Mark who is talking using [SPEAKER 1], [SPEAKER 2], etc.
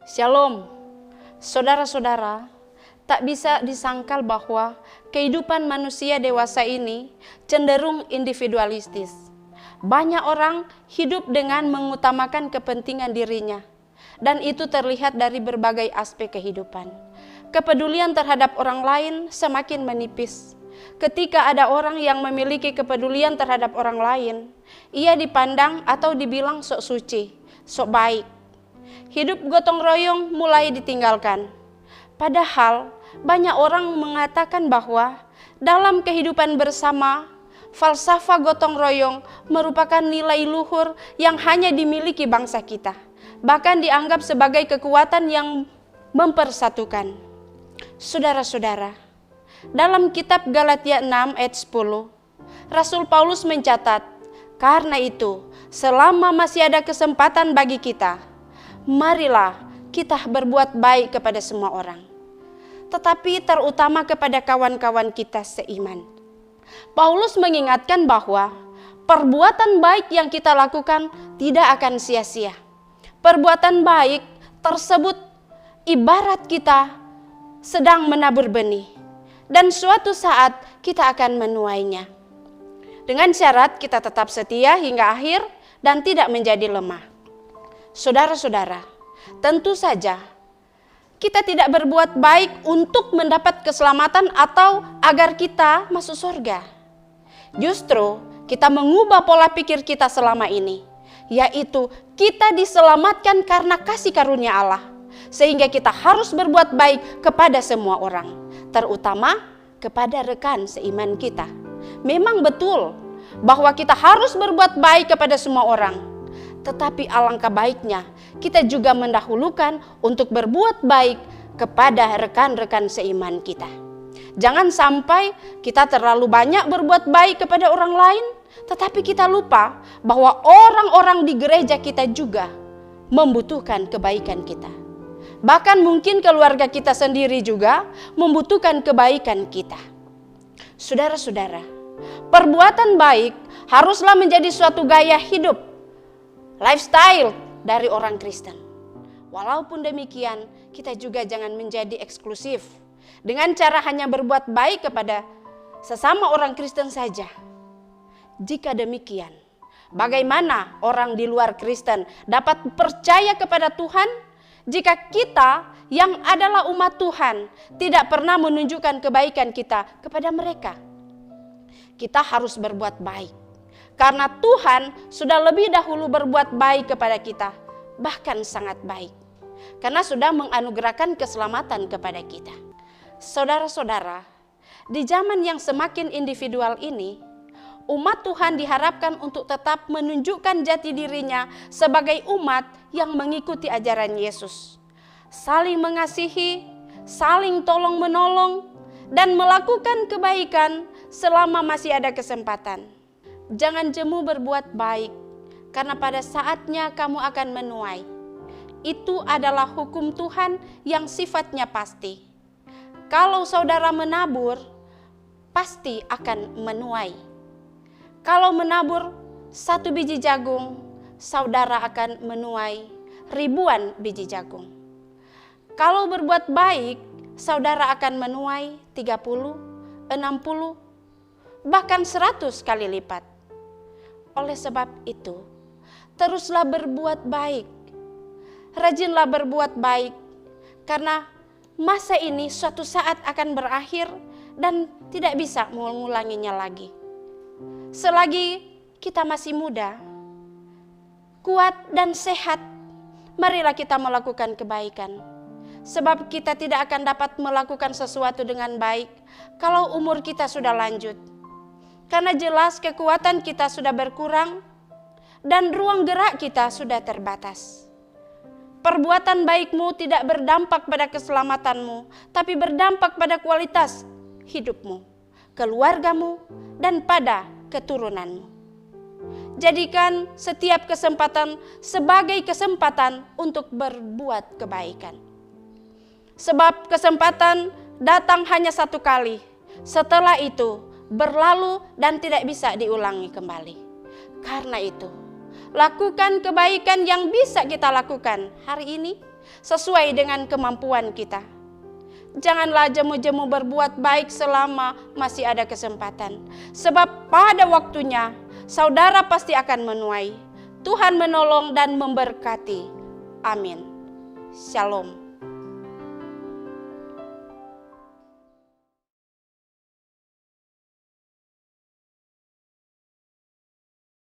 [SPEAKER 1] Shalom, saudara-saudara. Tak bisa disangkal bahwa kehidupan manusia dewasa ini cenderung individualistis. Banyak orang hidup dengan mengutamakan kepentingan dirinya, dan itu terlihat dari berbagai aspek kehidupan. Kepedulian terhadap orang lain semakin menipis. Ketika ada orang yang memiliki kepedulian terhadap orang lain, ia dipandang atau dibilang sok suci, sok baik. Hidup gotong royong mulai ditinggalkan. Padahal banyak orang mengatakan bahwa dalam kehidupan bersama, falsafah gotong royong merupakan nilai luhur yang hanya dimiliki bangsa kita, bahkan dianggap sebagai kekuatan yang mempersatukan. Saudara-saudara, dalam kitab Galatia 6 ayat 10, Rasul Paulus mencatat, "Karena itu, selama masih ada kesempatan bagi kita, marilah kita berbuat baik kepada semua orang, tetapi terutama kepada kawan-kawan kita seiman." Paulus mengingatkan bahwa perbuatan baik yang kita lakukan tidak akan sia-sia. Perbuatan baik tersebut ibarat kita sedang menabur benih, dan suatu saat kita akan menuainya. Dengan syarat kita tetap setia hingga akhir dan tidak menjadi lemah. Saudara-saudara, tentu saja kita tidak berbuat baik untuk mendapat keselamatan atau agar kita masuk surga. Justru kita mengubah pola pikir kita selama ini, yaitu kita diselamatkan karena kasih karunia Allah, sehingga kita harus berbuat baik kepada semua orang, terutama kepada rekan seiman kita. Memang betul bahwa kita harus berbuat baik kepada semua orang, tetapi alangkah baiknya kita juga mendahulukan untuk berbuat baik kepada rekan-rekan seiman kita. Jangan sampai kita terlalu banyak berbuat baik kepada orang lain, tetapi kita lupa bahwa orang-orang di gereja kita juga membutuhkan kebaikan kita. Bahkan mungkin keluarga kita sendiri juga membutuhkan kebaikan kita. Saudara-saudara, perbuatan baik haruslah menjadi suatu gaya hidup, lifestyle dari orang Kristen. Walaupun demikian, kita juga jangan menjadi eksklusif dengan cara hanya berbuat baik kepada sesama orang Kristen saja. Jika demikian, bagaimana orang di luar Kristen dapat percaya kepada Tuhan jika kita yang adalah umat Tuhan tidak pernah menunjukkan kebaikan kita kepada mereka? Kita harus berbuat baik, karena Tuhan sudah lebih dahulu berbuat baik kepada kita, bahkan sangat baik, karena sudah menganugerahkan keselamatan kepada kita. Saudara-saudara, di zaman yang semakin individual ini, umat Tuhan diharapkan untuk tetap menunjukkan jati dirinya sebagai umat yang mengikuti ajaran Yesus, saling mengasihi, saling tolong-menolong, dan melakukan kebaikan selama masih ada kesempatan. Jangan jemu berbuat baik, karena pada saatnya kamu akan menuai. Itu adalah hukum Tuhan yang sifatnya pasti. Kalau saudara menabur, pasti akan menuai. Kalau menabur 1 biji jagung, saudara akan menuai ribuan biji jagung. Kalau berbuat baik, saudara akan menuai 30, 60, bahkan 100 kali lipat. Oleh sebab itu, teruslah berbuat baik. Rajinlah berbuat baik, karena masa ini suatu saat akan berakhir dan tidak bisa mengulanginya lagi. Selagi kita masih muda, kuat dan sehat, marilah kita melakukan kebaikan. Sebab kita tidak akan dapat melakukan sesuatu dengan baik kalau umur kita sudah lanjut. Karena jelas kekuatan kita sudah berkurang dan ruang gerak kita sudah terbatas. Perbuatan baikmu tidak berdampak pada keselamatanmu, tapi berdampak pada kualitas hidupmu, keluargamu, dan pada keturunanmu. Jadikan setiap kesempatan sebagai kesempatan untuk berbuat kebaikan. Sebab kesempatan datang hanya satu kali. Setelah itu berlalu dan tidak bisa diulangi kembali. Karena itu, lakukan kebaikan yang bisa kita lakukan hari ini sesuai dengan kemampuan kita. Janganlah jemu-jemu berbuat baik selama masih ada kesempatan. Sebab pada waktunya saudara pasti akan menuai. Tuhan menolong dan memberkati. Amin. Shalom.